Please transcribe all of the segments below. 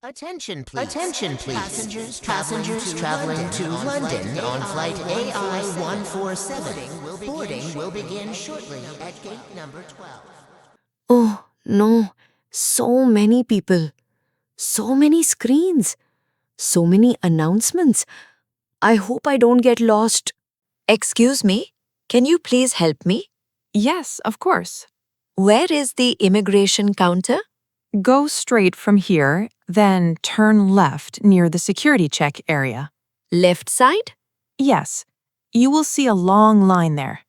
Attention please. Passengers traveling to London on flight AI 147. Boarding will begin shortly at gate number 12. Oh, no. So many people. So many screens. So many announcements. I hope I don't get lost. Excuse me, can you please help me? Yes, of course. Where is the immigration counter? Go straight from here, then turn left near the security check area. Left side? Yes, you will see a long line there.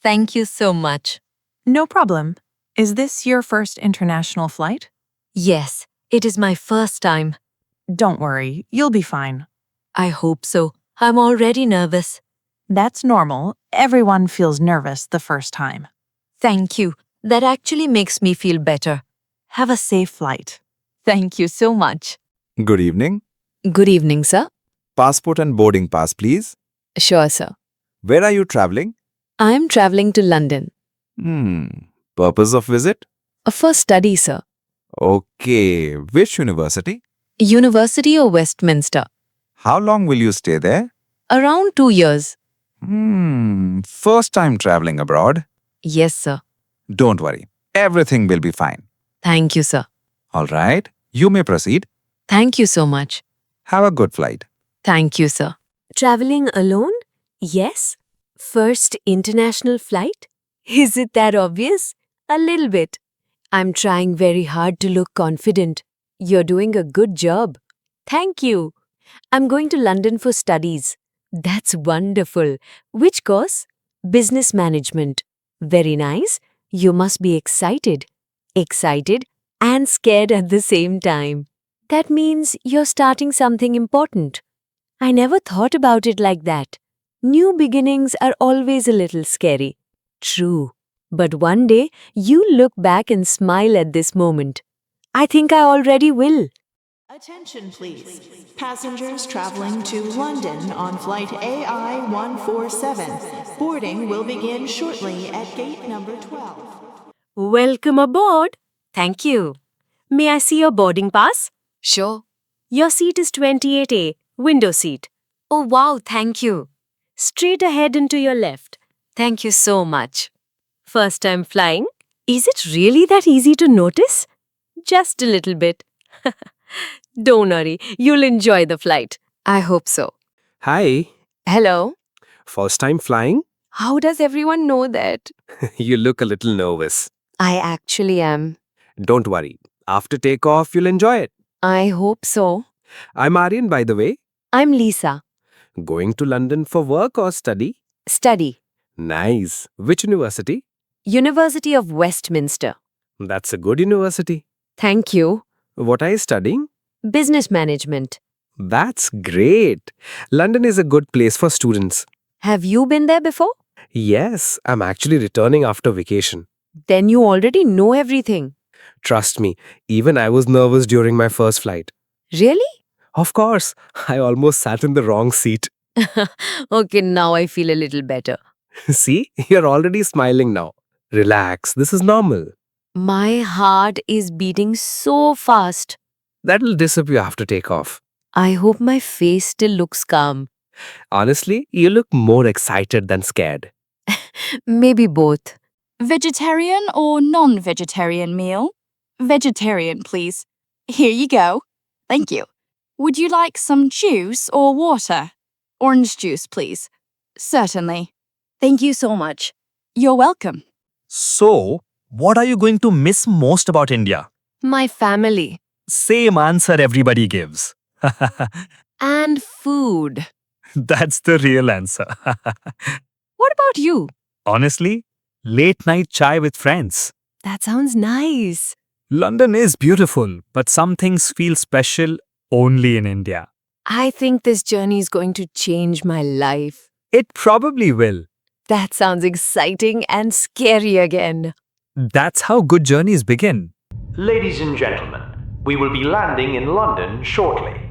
Thank you so much. No problem. Is this your first international flight? Yes, it is my first time. Don't worry, you'll be fine. I hope so. I'm already nervous. That's normal. Everyone feels nervous the first time. Thank you. That actually makes me feel better. Have a safe flight. Thank you so much. Good evening. Good evening, sir. Passport and boarding pass, please. Sure, sir. Where are you traveling? I am traveling to London. Purpose of visit? For study, sir. Okay. Which university? University of Westminster. How long will you stay there? Around 2 years. First time traveling abroad? Yes, sir. Don't worry. Everything will be fine. Thank you, sir. All right. You may proceed. Thank you so much. Have a good flight. Thank you, sir. Traveling alone? Yes. First international flight? Is it that obvious? A little bit. I'm trying very hard to look confident. You're doing a good job. Thank you. I'm going to London for studies. That's wonderful. Which course? Business management. Very nice. You must be excited. Excited and scared at the same time. That means you're starting something important. I never thought about it like that. New beginnings are always a little scary. True. But one day, you'll look back and smile at this moment. I think I already will. Attention please. Passengers traveling to London on flight AI 147. Boarding will begin shortly at gate number 12. Welcome aboard. Thank you. May I see your boarding pass? Sure. Your seat is 28A, window seat. Oh, wow. Thank you. Straight ahead and to your left. Thank you so much. First time flying? Is it really that easy to notice? Just a little bit. Don't worry, you'll enjoy the flight. I hope so. Hi, Hello. first time flying? How does everyone know that? You look a little nervous. I actually am. Don't worry, after takeoff, you'll enjoy it. I hope so. I'm Aryan, by the way. I'm Lisa. Going to London for work or study? Study. Nice. Which university? University of Westminster. That's a good university. Thank you. What are you studying? Business management. That's great. London is a good place for students. Have you been there before? Yes, I'm actually returning after vacation. Then you already know everything. Trust me, even I was nervous during my first flight. Really? Of course, I almost sat in the wrong seat. Okay, now I feel a little better. See, you're already smiling now. Relax, this is normal. My heart is beating so fast. That'll disappear after takeoff. I hope my face still looks calm. Honestly, you look more excited than scared. Maybe both. Vegetarian or non-vegetarian meal? Vegetarian, please. Here you go. Thank you. Would you like some juice or water? Orange juice, please. Certainly. Thank you so much. You're welcome. So, what are you going to miss most about India? My family. Same answer everybody gives. And food. That's the real answer. What about you? Honestly, late night chai with friends. That sounds nice. London is beautiful, but some things feel special only in India. I think this journey is going to change my life. It probably will. That sounds exciting and scary again. That's how good journeys begin. Ladies and gentlemen, we will be landing in London shortly.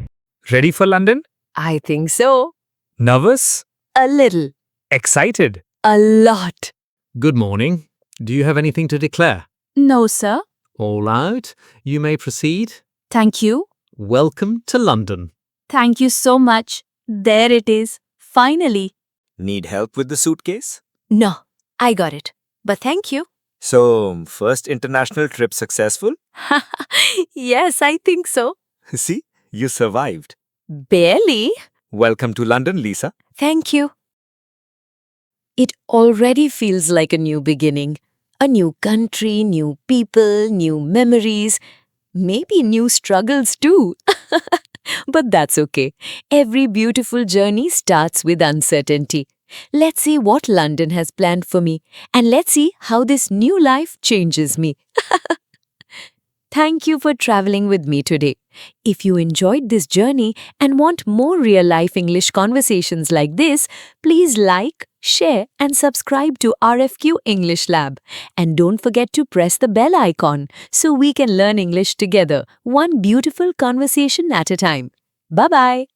Ready for London? I think so. Nervous? A little. Excited? A lot. Good morning. Do you have anything to declare? No, sir. All out. You may proceed. Thank you. Welcome to London. Thank you so much. There it is. Finally. Need help with the suitcase? No, I got it. But thank you. So, first international trip successful? Yes, I think so. See, you survived. Barely. Welcome to London, Lisa. Thank you. It already feels like a new beginning. A new country, new people, new memories, maybe new struggles too. But that's okay. Every beautiful journey starts with uncertainty. Let's see what London has planned for me, and let's see how this new life changes me. Thank you for traveling with me today. If you enjoyed this journey and want more real-life English conversations like this, please like, share, and subscribe to RFQ English Lab. And don't forget to press the bell icon so we can learn English together, one beautiful conversation at a time. Bye-bye.